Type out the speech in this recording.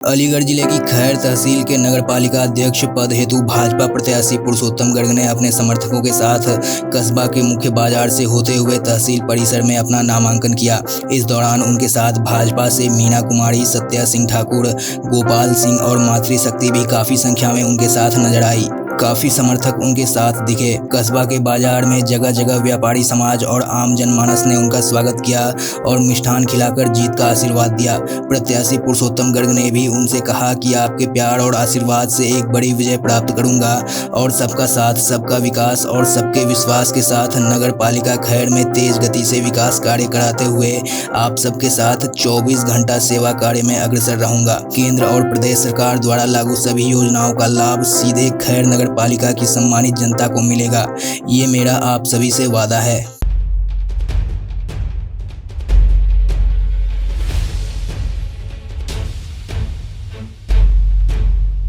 अलीगढ़ जिले की खैर तहसील के नगरपालिका अध्यक्ष पद हेतु भाजपा प्रत्याशी पुरुषोत्तम गर्ग ने अपने समर्थकों के साथ कस्बा के मुख्य बाजार से होते हुए तहसील परिसर में अपना नामांकन किया। इस दौरान उनके साथ भाजपा से मीना कुमारी, सत्या सिंह ठाकुर, गोपाल सिंह और मातृशक्ति भी काफी संख्या में उनके साथ नजर आई। काफी समर्थक उनके साथ दिखे। कस्बा के बाजार में जगह जगह व्यापारी समाज और आम जनमानस ने उनका स्वागत किया और मिष्ठान खिलाकर जीत का आशीर्वाद दिया। प्रत्याशी पुरुषोत्तम गर्ग ने भी उनसे कहा कि आपके प्यार और आशीर्वाद से एक बड़ी विजय प्राप्त करूंगा और सबका साथ, सबका विकास और सबके विश्वास के साथ नगर पालिका खैर में तेज गति से विकास कार्य कराते हुए आप सबके साथ 24 घंटा सेवा कार्य में अग्रसर रहूंगा। केंद्र और प्रदेश सरकार द्वारा लागू सभी योजनाओं का लाभ सीधे खैर नगर पालिका की सम्मानित जनता को मिलेगा। ये मेरा आप सभी से वादा है।